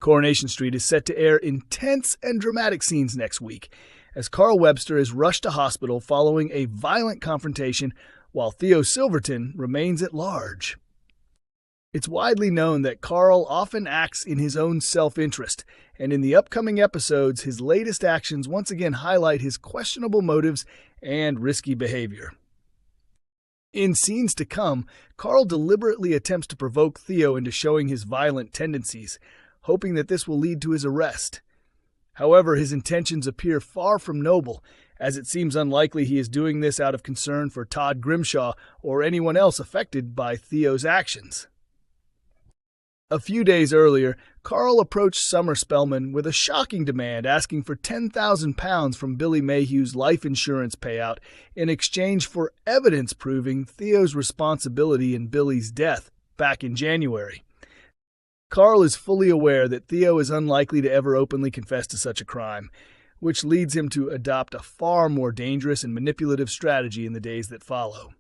Coronation Street is set to air intense and dramatic scenes next week, as Carl Webster is rushed to hospital following a violent confrontation while Theo Silverton remains at large. It's widely known that Carl often acts in his own self-interest, and in the upcoming episodes, his latest actions once again highlight his questionable motives and risky behavior. In scenes to come, Carl deliberately attempts to provoke Theo into showing his violent tendencies, hoping that this will lead to his arrest. However, his intentions appear far from noble, as it seems unlikely he is doing this out of concern for Todd Grimshaw or anyone else affected by Theo's actions. A few days earlier, Carl approached Summer Spellman with a shocking demand asking for £10,000 from Billy Mayhew's life insurance payout in exchange for evidence proving Theo's responsibility in Billy's death back in January. Carl is fully aware that Theo is unlikely to ever openly confess to such a crime, which leads him to adopt a far more dangerous and manipulative strategy in the days that follow.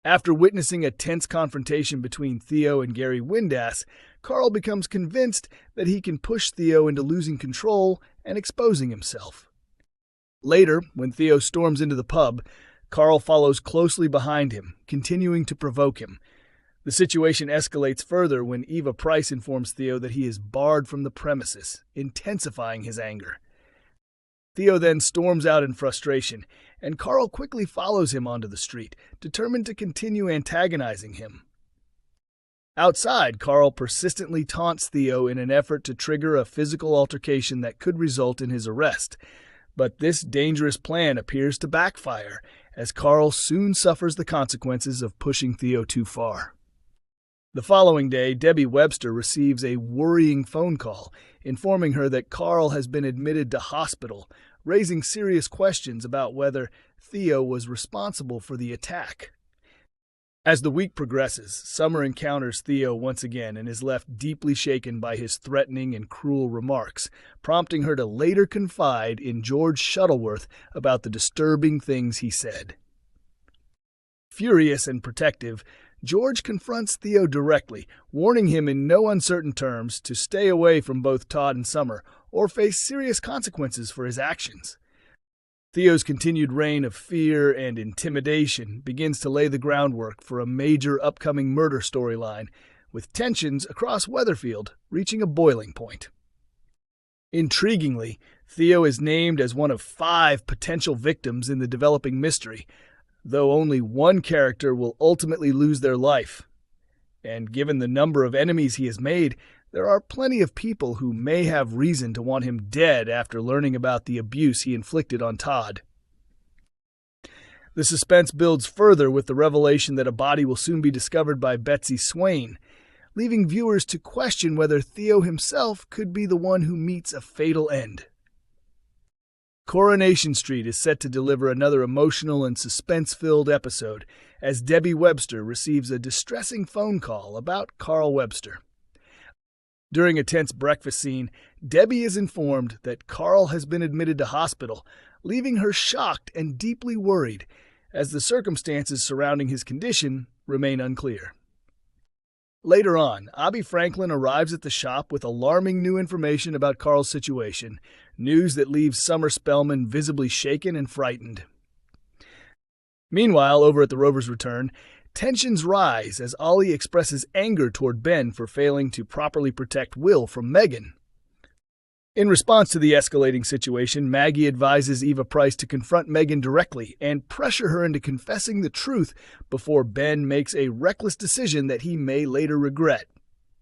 After witnessing a tense confrontation between Theo and Gary Windass, Carl becomes convinced that he can push Theo into losing control and exposing himself. Later, when Theo storms into the pub, Carl follows closely behind him, continuing to provoke him. The situation escalates further when Eva Price informs Theo that he is barred from the premises, intensifying his anger. Theo then storms out in frustration, and Carl quickly follows him onto the street, determined to continue antagonizing him. Outside, Carl persistently taunts Theo in an effort to trigger a physical altercation that could result in his arrest. But this dangerous plan appears to backfire, as Carl soon suffers the consequences of pushing Theo too far. The following day, Debbie Webster receives a worrying phone call, informing her that Carl has been admitted to hospital, raising serious questions about whether Theo was responsible for the attack. As the week progresses, Summer encounters Theo once again and is left deeply shaken by his threatening and cruel remarks, prompting her to later confide in George Shuttleworth about the disturbing things he said. Furious and protective, George confronts Theo directly, warning him in no uncertain terms to stay away from both Todd and Summer or face serious consequences for his actions. Theo's continued reign of fear and intimidation begins to lay the groundwork for a major upcoming murder storyline, with tensions across Weatherfield reaching a boiling point. Intriguingly, Theo is named as one of 5 potential victims in the developing mystery, though only one character will ultimately lose their life. And given the number of enemies he has made, there are plenty of people who may have reason to want him dead after learning about the abuse he inflicted on Todd. The suspense builds further with the revelation that a body will soon be discovered by Betsy Swain, leaving viewers to question whether Theo himself could be the one who meets a fatal end. Coronation Street is set to deliver another emotional and suspense-filled episode as Debbie Webster receives a distressing phone call about Carl Webster. During a tense breakfast scene, Debbie is informed that Carl has been admitted to hospital, leaving her shocked and deeply worried, as the circumstances surrounding his condition remain unclear. Later on, Abby Franklin arrives at the shop with alarming new information about Carl's situation, news that leaves Summer Spellman visibly shaken and frightened. Meanwhile, over at the Rover's Return, tensions rise as Ollie expresses anger toward Ben for failing to properly protect Will from Megan. In response to the escalating situation, Maggie advises Eva Price to confront Megan directly and pressure her into confessing the truth before Ben makes a reckless decision that he may later regret.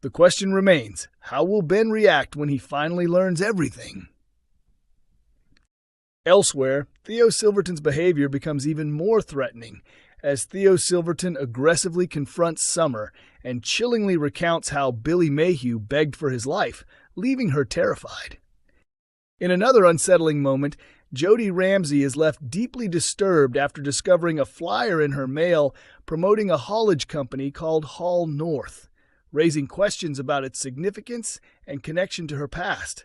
The question remains, how will Ben react when he finally learns everything? Elsewhere, Theo Silverton's behavior becomes even more threatening as Theo Silverton aggressively confronts Summer and chillingly recounts how Billy Mayhew begged for his life, leaving her terrified. In another unsettling moment, Jody Ramsey is left deeply disturbed after discovering a flyer in her mail promoting a haulage company called Haul North, raising questions about its significance and connection to her past.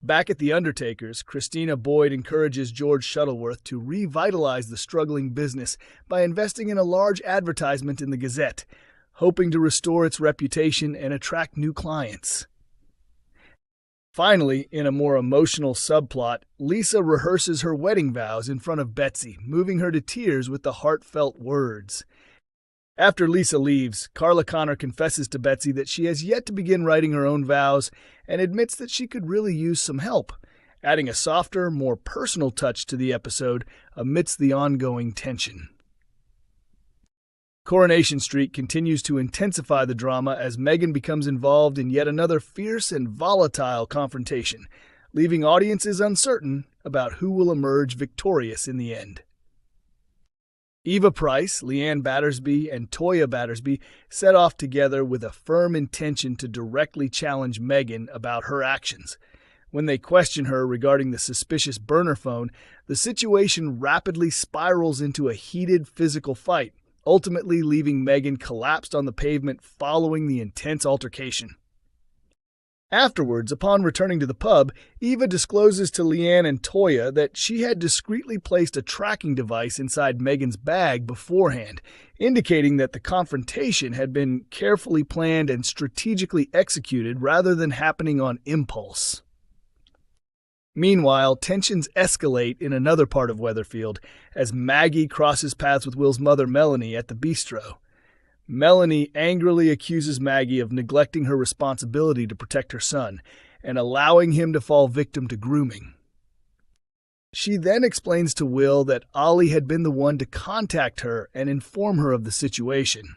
Back at the Undertakers, Christina Boyd encourages George Shuttleworth to revitalize the struggling business by investing in a large advertisement in the Gazette, hoping to restore its reputation and attract new clients. Finally, in a more emotional subplot, Lisa rehearses her wedding vows in front of Betsy, moving her to tears with the heartfelt words. After Lisa leaves, Carla Connor confesses to Betsy that she has yet to begin writing her own vows and admits that she could really use some help, adding a softer, more personal touch to the episode amidst the ongoing tension. Coronation Street continues to intensify the drama as Megan becomes involved in yet another fierce and volatile confrontation, leaving audiences uncertain about who will emerge victorious in the end. Eva Price, Leanne Battersby, and Toya Battersby set off together with a firm intention to directly challenge Megan about her actions. When they question her regarding the suspicious burner phone, the situation rapidly spirals into a heated physical fight, ultimately leaving Megan collapsed on the pavement following the intense altercation. Afterwards, upon returning to the pub, Eva discloses to Leanne and Toya that she had discreetly placed a tracking device inside Megan's bag beforehand, indicating that the confrontation had been carefully planned and strategically executed rather than happening on impulse. Meanwhile, tensions escalate in another part of Weatherfield as Maggie crosses paths with Will's mother, Melanie, at the bistro. Melanie angrily accuses Maggie of neglecting her responsibility to protect her son and allowing him to fall victim to grooming. She then explains to Will that Ollie had been the one to contact her and inform her of the situation.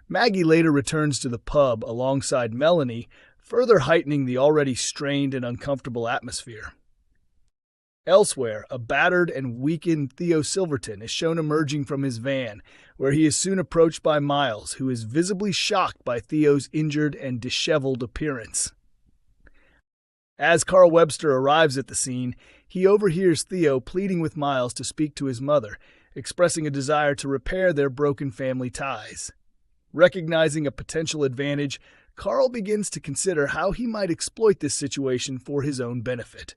Maggie later returns to the pub alongside Melanie, further heightening the already strained and uncomfortable atmosphere. Elsewhere, a battered and weakened Theo Silverton is shown emerging from his van, where he is soon approached by Miles, who is visibly shocked by Theo's injured and disheveled appearance. As Carl Webster arrives at the scene, he overhears Theo pleading with Miles to speak to his mother, expressing a desire to repair their broken family ties. Recognizing a potential advantage, Carl begins to consider how he might exploit this situation for his own benefit.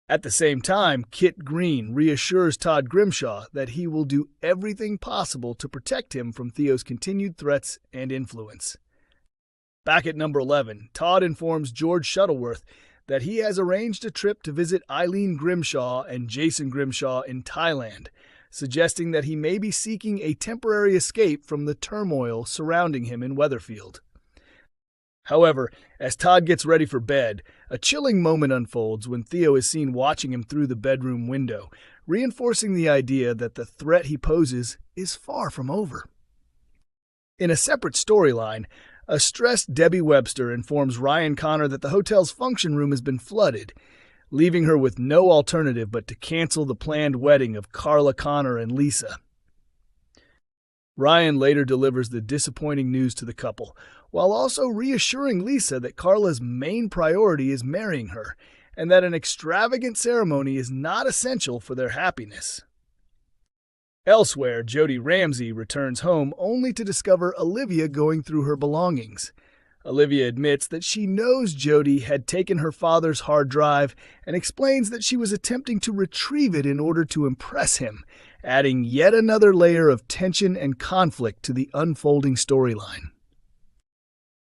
At the same time, Kit Green reassures Todd Grimshaw that he will do everything possible to protect him from Theo's continued threats and influence. Back at number 11, Todd informs George Shuttleworth that he has arranged a trip to visit Eileen Grimshaw and Jason Grimshaw in Thailand, suggesting that he may be seeking a temporary escape from the turmoil surrounding him in Weatherfield. However, as Todd gets ready for bed, a chilling moment unfolds when Theo is seen watching him through the bedroom window, reinforcing the idea that the threat he poses is far from over. In a separate storyline, a stressed Debbie Webster informs Ryan Connor that the hotel's function room has been flooded, leaving her with no alternative but to cancel the planned wedding of Carla Connor and Lisa. Ryan later delivers the disappointing news to the couple, while also reassuring Lisa that Carla's main priority is marrying her, and that an extravagant ceremony is not essential for their happiness. Elsewhere, Jody Ramsey returns home only to discover Olivia going through her belongings. Olivia admits that she knows Jody had taken her father's hard drive and explains that she was attempting to retrieve it in order to impress him, adding yet another layer of tension and conflict to the unfolding storyline.